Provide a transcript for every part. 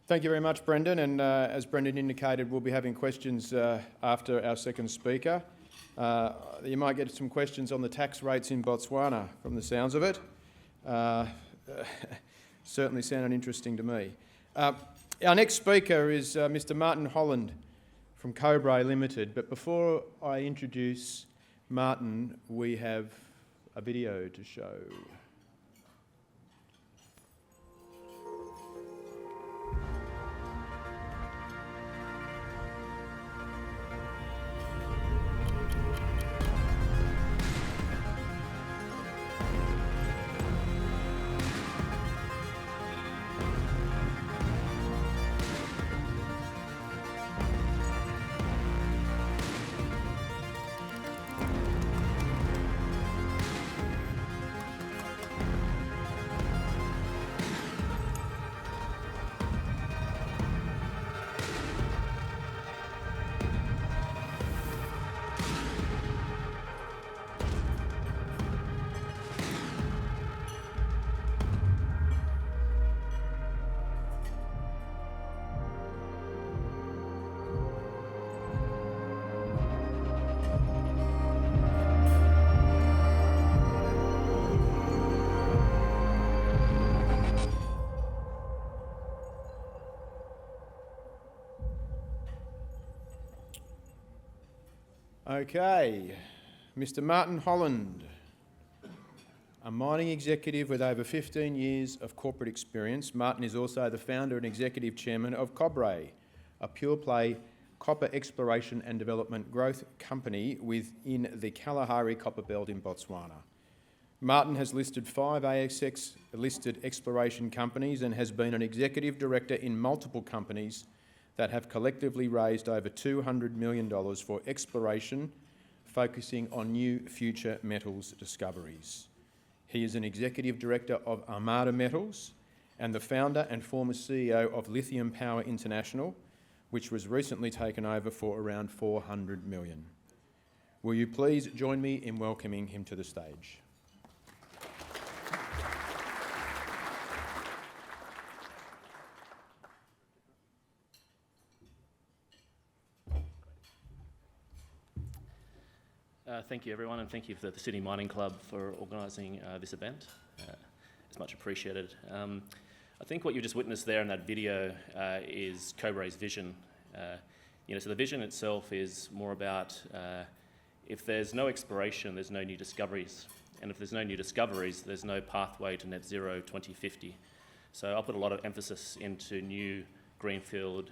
Thank you very much, Brendan. And as Brendan indicated, we'll be having questions after our second speaker. You might get some questions on the tax rates in Botswana from the sounds of it. Certainly sounded interesting to me. Our next speaker is Mr. Martin Holland from Cobre Limited. But before I introduce Martin, we have a video to show. Okay, Mr. Martin Holland, a mining executive with over 15 years of corporate experience. Martin is also the founder and executive chairman of Cobre, a pure-play copper exploration and development growth company within the Kalahari Copper Belt in Botswana. Martin has listed 5 ASX-listed exploration companies and has been an executive director in multiple companies that have collectively raised over $200 million for exploration, focusing on new future metals discoveries. He is an executive director of Armada Metals and the founder and former CEO of Lithium Power International, which was recently taken over for around $400 million. Will you please join me in welcoming him to the stage? Thank you, everyone, and thank you for the Sydney Mining Club for organising this event. It's much appreciated. I think what you just witnessed there in that video is Cobre's vision. So the vision itself is more about if there's no exploration, there's no new discoveries, and if there's no new discoveries, there's no pathway to net zero 2050. So I'll put a lot of emphasis into new greenfield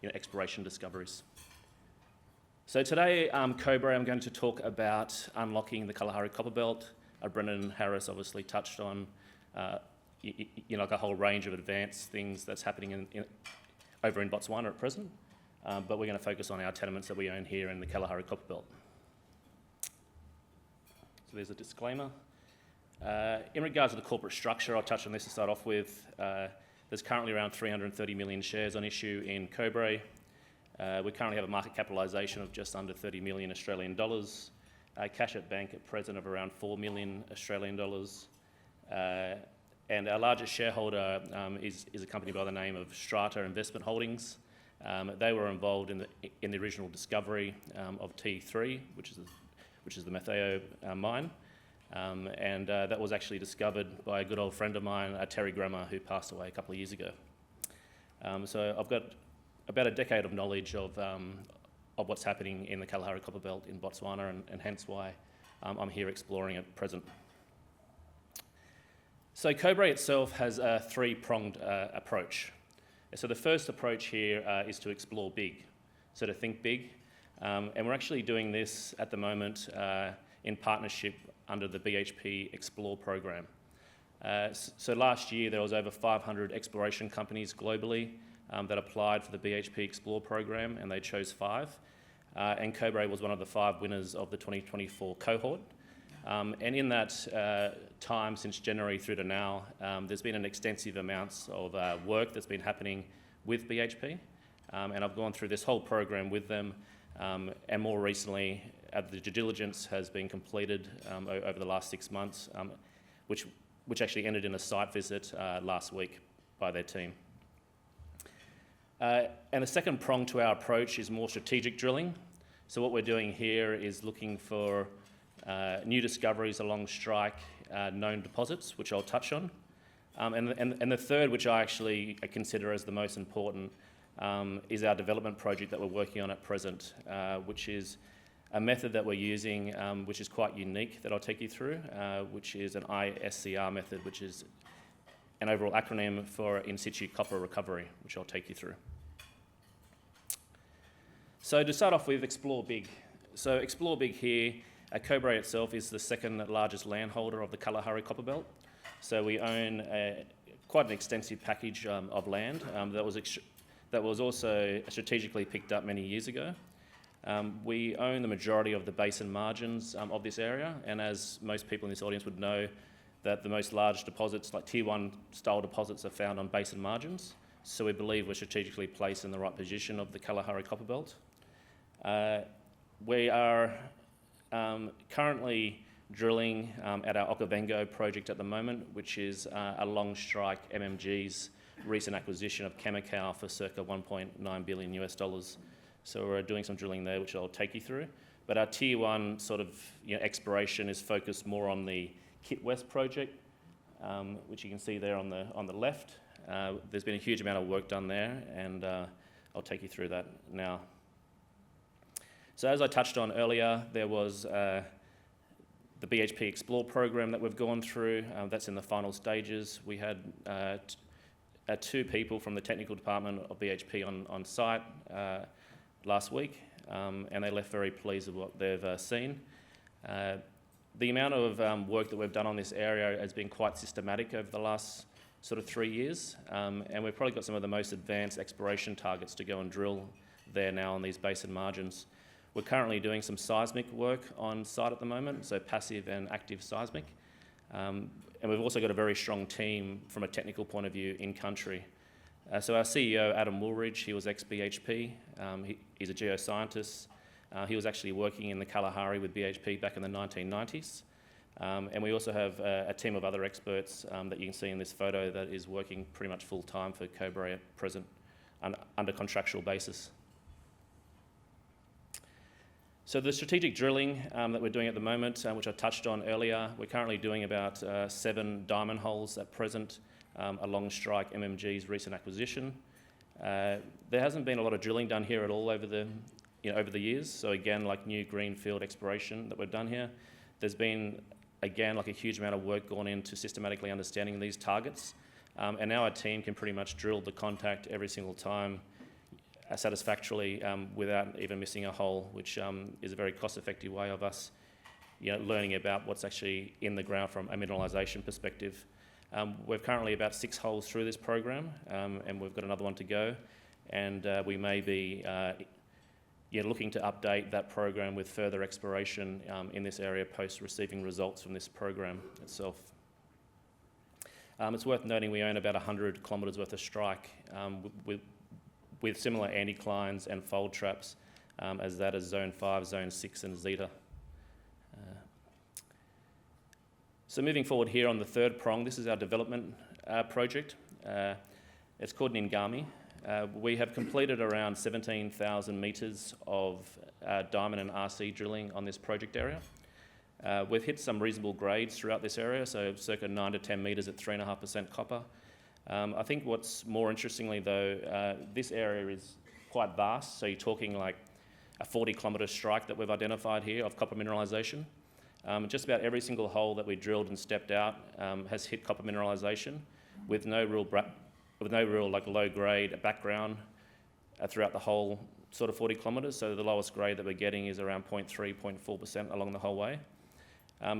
exploration discoveries. So today, Cobre, I'm going to talk about unlocking the Kalahari Copper Belt. Brendan Harris obviously touched on, like a whole range of advanced things that's happening over in Botswana at present. But we're going to focus on our tenements that we own here in the Kalahari Copper Belt. So there's a disclaimer. In regards to the corporate structure, I'll touch on this to start off with. There's currently around 330 million shares on issue in Cobre. We currently have a market capitalisation of just under 30 million Australian dollars, cash at bank at present of around 4 million Australian dollars, and our largest shareholder is a company by the name of Strata Investment Holdings. They were involved in the original discovery of T3, which is the Matheo mine, and that was actually discovered by a good old friend of mine, Terry Grammer, who passed away a couple of years ago. So I've got about a decade of knowledge of what's happening in the Kalahari Copper Belt in Botswana, and hence why I'm here exploring at present. So Cobre itself has a three-pronged approach. So the first approach here is to explore big, so to think big. And we're actually doing this at the moment in partnership under the BHP Explore program. So last year there was over 500 exploration companies globally that applied for the BHP Explore program, and they chose 5. And Cobre was one of the 5 winners of the 2024 cohort. And in that time, since January through to now, there's been an extensive amounts of work that's been happening with BHP. And I've gone through this whole program with them. And more recently, the due diligence has been completed over the last 6 months, which actually ended in a site visit last week by their team. And the second prong to our approach is more strategic drilling. So what we're doing here is looking for new discoveries along strike, known deposits, which I'll touch on. And the third, which I actually consider as the most important, is our development project that we're working on at present, which is a method that we're using, which is quite unique, that I'll take you through, which is an ISCR method, which is an overall acronym for in situ copper recovery, which I'll take you through. So to start off with, Explore Big. So Explore Big here, Cobre itself is the second largest landholder of the Kalahari Copper Belt. So we own quite an extensive package of land that was also strategically picked up many years ago. We own the majority of the basin margins of this area, and as most people in this audience would know, that the most large deposits, like Tier 1 style deposits, are found on basin margins. So we believe we're strategically placed in the right position of the Kalahari Copper Belt. We are currently drilling at our Okavango project at the moment, which is a long strike MMG's recent acquisition of Chemical for circa $1.9 billion US. So we're doing some drilling there, which I'll take you through. But our Tier 1 sort of exploration is focused more on the Kit West project, which you can see there on the left. There's been a huge amount of work done there, and I'll take you through that now. So as I touched on earlier, there was the BHP Explore program that we've gone through. That's in the final stages. We had 2 people from the technical department of BHP on site last week, and they left very pleased with what they've seen. The amount of work that we've done on this area has been quite systematic over the last sort of 3 years, and we've probably got some of the most advanced exploration targets to go and drill there now on these basin margins. We're currently doing some seismic work on site at the moment, so passive and active seismic. And we've also got a very strong team from a technical point of view in country. So our CEO, Adam Woolridge, he was ex-BHP. He's a geoscientist. He was actually working in the Kalahari with BHP back in the 1990s. And we also have a team of other experts that you can see in this photo that is working pretty much full-time for Cobre at present under contractual basis. So the strategic drilling that we're doing at the moment, which I touched on earlier, we're currently doing about 7 diamond holes at present along strike MMG's recent acquisition. There hasn't been a lot of drilling done here at all over the years. So again, like new greenfield exploration that we've done here, there's been again like a huge amount of work gone into systematically understanding these targets, and now our team can pretty much drill the contact every single time satisfactorily without even missing a hole, which is a very cost-effective way of us learning about what's actually in the ground from a mineralisation perspective. We're currently about 6 holes through this program, and we've got another one to go, and we may be looking to update that program with further exploration in this area post receiving results from this program itself. It's worth noting we own about 100 kilometres worth of strike with similar anticlines and fold traps as that as Zone 5, Zone 6 and Zeta. So moving forward here on the third prong, this is our development project. It's called Ngami. We have completed around 17,000 metres of diamond and RC drilling on this project area. We've hit some reasonable grades throughout this area, so circa 9 to 10 metres at 3.5% copper. I think what's more interestingly though, this area is quite vast, so you're talking like a 40-kilometre strike that we've identified here of copper mineralisation. Just about every single hole that we drilled and stepped out has hit copper mineralisation with no real like low-grade background throughout the whole sort of 40 kilometres. So the lowest grade that we're getting is around 0.3, 0.4% along the whole way.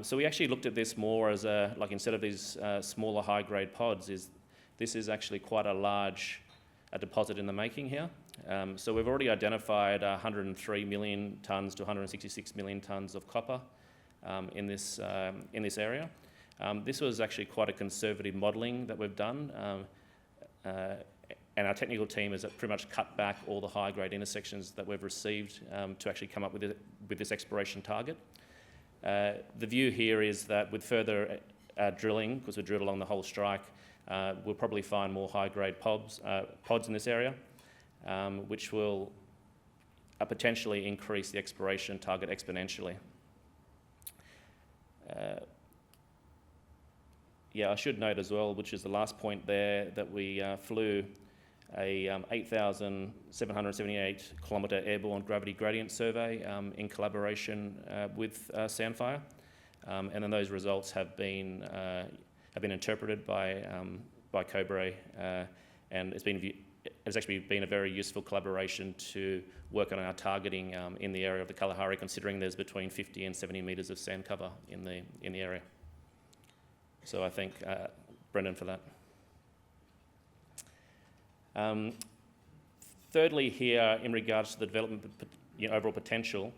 So we actually looked at this more as like instead of these smaller high-grade pods, this is actually quite a large deposit in the making here. So we've already identified 103 million tonnes to 166 million tonnes of copper in this area. This was actually quite a conservative modelling that we've done, and our technical team has pretty much cut back all the high-grade intersections that we've received to actually come up with this exploration target. The view here is that with further drilling, because we drilled along the whole strike, we'll probably find more high-grade pods in this area. which will potentially increase the exploration target exponentially. I should note as well, which is the last point there, that we flew a 8,778 kilometre airborne gravity gradient survey in collaboration with Sandfire, and then those results have been interpreted by Cobre, and it's actually been a very useful collaboration to work on our targeting in the area of the Kalahari, considering there's between 50 and 70 metres of sand cover in the area. So I thank Brendan for that. Thirdly here, in regards to the development overall potential,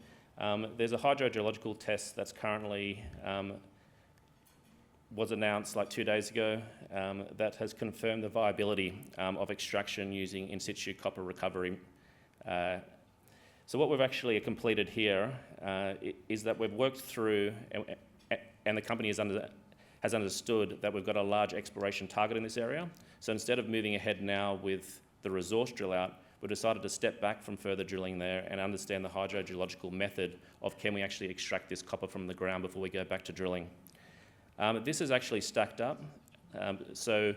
there's a hydrogeological test that's currently was announced like 2 days ago that has confirmed the viability of extraction using in situ copper recovery. So what we've actually completed here is that we've worked through, and the company has understood that we've got a large exploration target in this area. So instead of moving ahead now with the resource drill out, we've decided to step back from further drilling there and understand the hydrogeological method of can we actually extract this copper from the ground before we go back to drilling. This is actually stacked up. So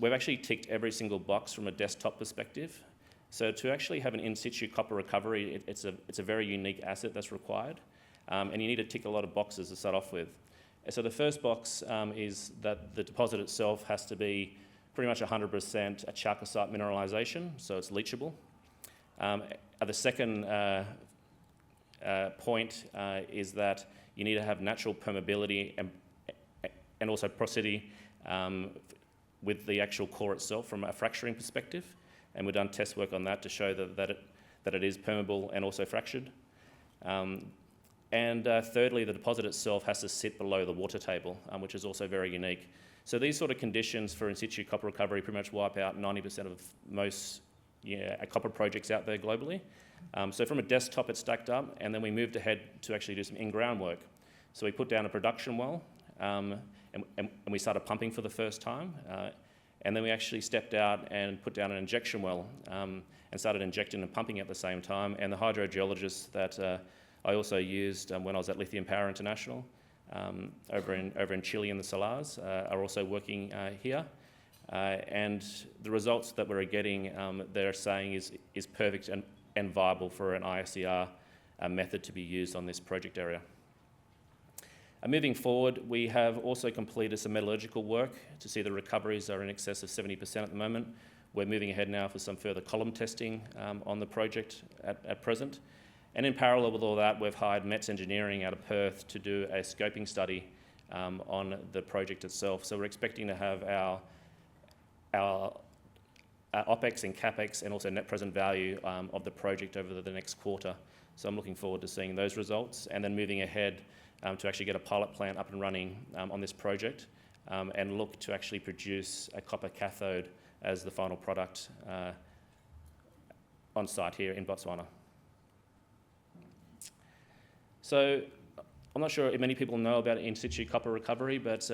we've actually ticked every single box from a desktop perspective. So to actually have an in situ copper recovery, it's a very unique asset that's required, and you need to tick a lot of boxes to start off with. So the first box is that the deposit itself has to be pretty much 100% a chalcocite mineralisation, so it's leachable. The second point is that you need to have natural permeability and also porosity with the actual core itself from a fracturing perspective, and we've done test work on that to show that it is permeable and also fractured. And thirdly, the deposit itself has to sit below the water table, which is also very unique. So these sort of conditions for in situ copper recovery pretty much wipe out 90% of most copper projects out there globally. So from a desktop, it's stacked up, and then we moved ahead to actually do some in-ground work. So we put down a production well, and we started pumping for the first time. And then we actually stepped out and put down an injection well and started injecting and pumping at the same time. And the hydrogeologists that I also used when I was at Lithium Power International over in Chile in the Salars are also working here. And the results that we're getting, they're saying is perfect and viable for an ISER method to be used on this project area. Moving forward, we have also completed some metallurgical work to see the recoveries are in excess of 70% at the moment. We're moving ahead now for some further column testing on the project at present. And in parallel with all that, we've hired Metz Engineering out of Perth to do a scoping study on the project itself. So we're expecting to have our OPEX and CAPEX and also net present value of the project over the next quarter. So I'm looking forward to seeing those results and then moving ahead to actually get a pilot plant up and running on this project and look to actually produce a copper cathode as the final product on site here in Botswana. So I'm not sure if many people know about in situ copper recovery, but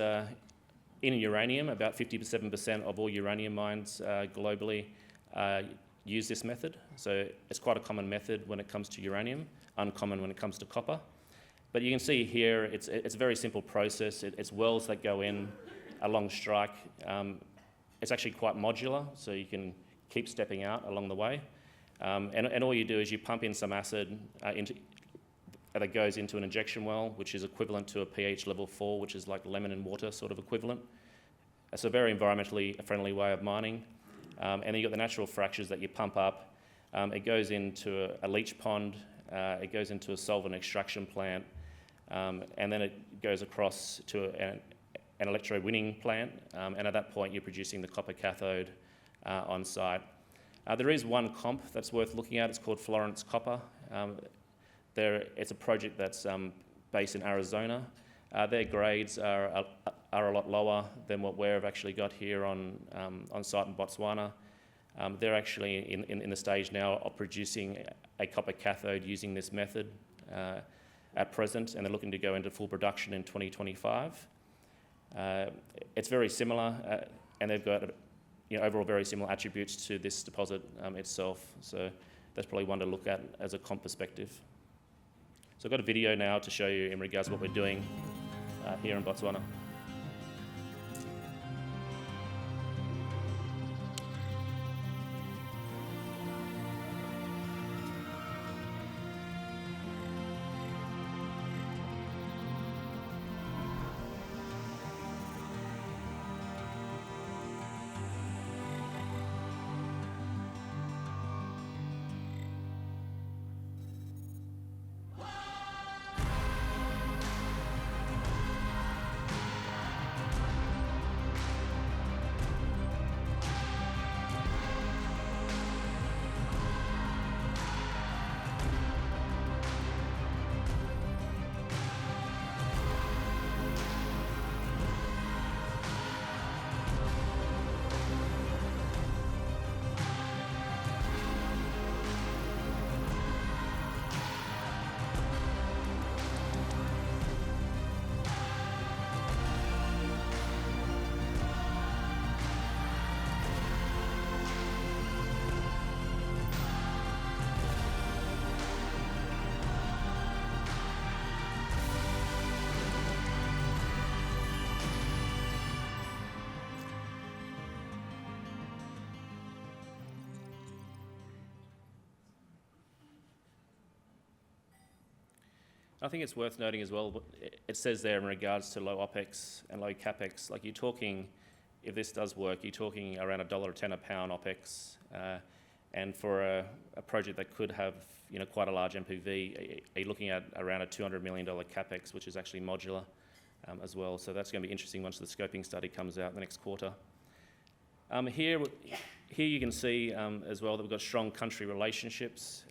in uranium, about 57% of all uranium mines globally use this method. So it's quite a common method when it comes to uranium, uncommon when it comes to copper. But you can see here, it's a very simple process. It's wells that go in along strike. It's actually quite modular, so you can keep stepping out along the way. And all you do is you pump in some acid that goes into an injection well, which is equivalent to a pH level 4, which is like lemon and water sort of equivalent. It's a very environmentally friendly way of mining. And then you've got the natural fractures that you pump up. It goes into a leach pond. It goes into a solvent extraction plant. And then it goes across to an electro-winning plant. And at that point, you're producing the copper cathode on site. There is one comp that's worth looking at. It's called Florence Copper. It's a project that's based in Arizona. Their grades are a lot lower than what we've actually got here on site in Botswana. They're actually in the stage now of producing a copper cathode using this method at present, and they're looking to go into full production in 2025. It's very similar, and they've got overall very similar attributes to this deposit itself. So that's probably one to look at as a comp perspective. So I've got a video now to show you in regards to what we're doing here in Botswana. I think it's worth noting as well, it says there in regards to low OPEX and low CAPEX, like you're talking, if this does work, you're talking around $1.10 a pound OPEX, and for a project that could have quite a large MPV, you're looking at around a $200 million CAPEX, which is actually modular as well. So that's going to be interesting once the scoping study comes out in the next quarter. Here you can see as well that we've got strong country relationships.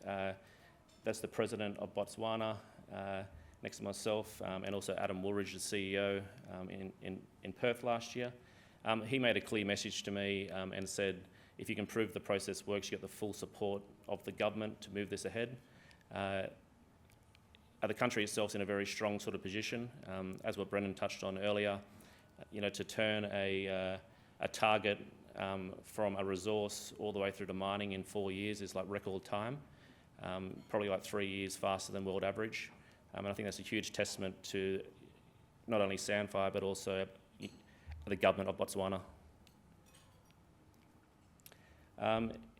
That's the President of Botswana, next to myself, and also Adam Woolridge, the CEO, in Perth last year. He made a clear message to me and said, if you can prove the process works, you get the full support of the government to move this ahead. The country itself is in a very strong sort of position, as what Brendan touched on earlier. To turn a target from a resource all the way through to mining in 4 years is like record time, probably like 3 years faster than world average. And I think that's a huge testament to not only Sandfire but also the government of Botswana.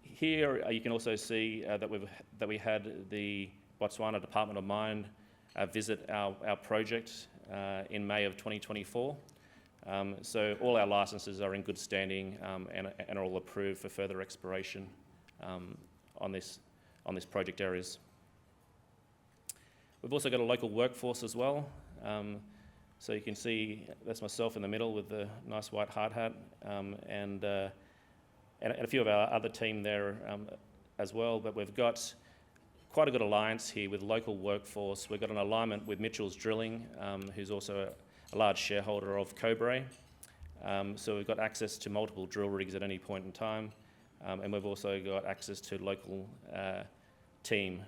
Here you can also see that we had the Botswana Department of Mine visit our project in May of 2024. So all our licenses are in good standing and are all approved for further exploration on this project areas. We've also got a local workforce as well. So you can see that's myself in the middle with the nice white hard hat, and a few of our other team there as well. But we've got quite a good alliance here with local workforce. We've got an alignment with Mitchell's Drilling, who's also a large shareholder of Cobre. So we've got access to multiple drill rigs at any point in time, and we've also got access to local team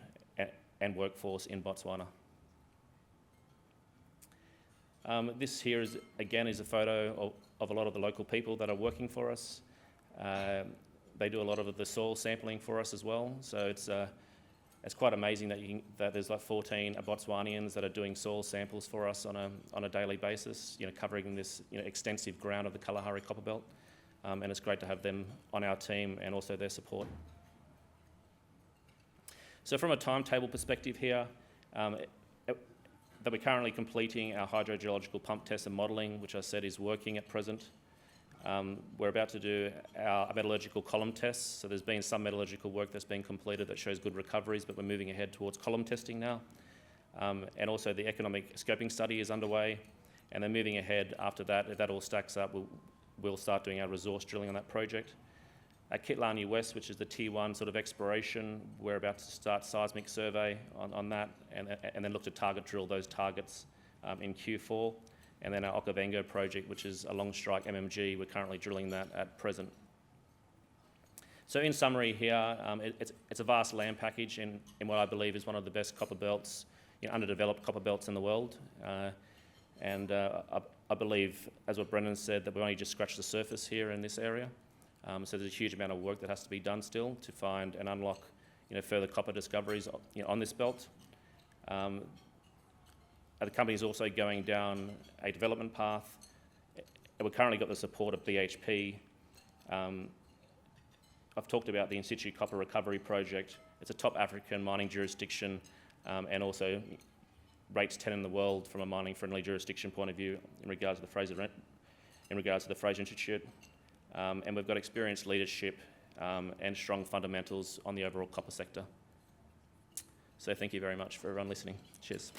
and workforce in Botswana. This here is a photo of a lot of the local people that are working for us. They do a lot of the soil sampling for us as well. So it's quite amazing that there's like 14 Botswanians that are doing soil samples for us on a daily basis, covering this extensive ground of the Kalahari Copper Belt. And it's great to have them on our team and also their support. So from a timetable perspective here, that we're currently completing our hydrogeological pump test and modelling, which I said is working at present. We're about to do our metallurgical column tests. So there's been some metallurgical work that's been completed that shows good recoveries, but we're moving ahead towards column testing now. And also the economic scoping study is underway. And then moving ahead after that, if that all stacks up, we'll start doing our resource drilling on that project. At Kitlani West, which is the Tier 1 sort of exploration, we're about to start seismic survey on that and then look to target drill those targets in Q4. And then our Okavango project, which is a long strike MMG, we're currently drilling that at present. So in summary here, it's a vast land package in what I believe is one of the best copper belts, underdeveloped copper belts in the world. And I believe, as what Brendan said, that we've only just scratched the surface here in this area. So there's a huge amount of work that has to be done still to find and unlock further copper discoveries on this belt. The company is also going down a development path. We've currently got the support of BHP. I've talked about the in situ copper recovery project. It's a top African mining jurisdiction and also rates 10 in the world from a mining friendly jurisdiction point of view in regards to the Fraser Institute. And we've got experienced leadership and strong fundamentals on the overall copper sector. So thank you very much for everyone listening. Cheers.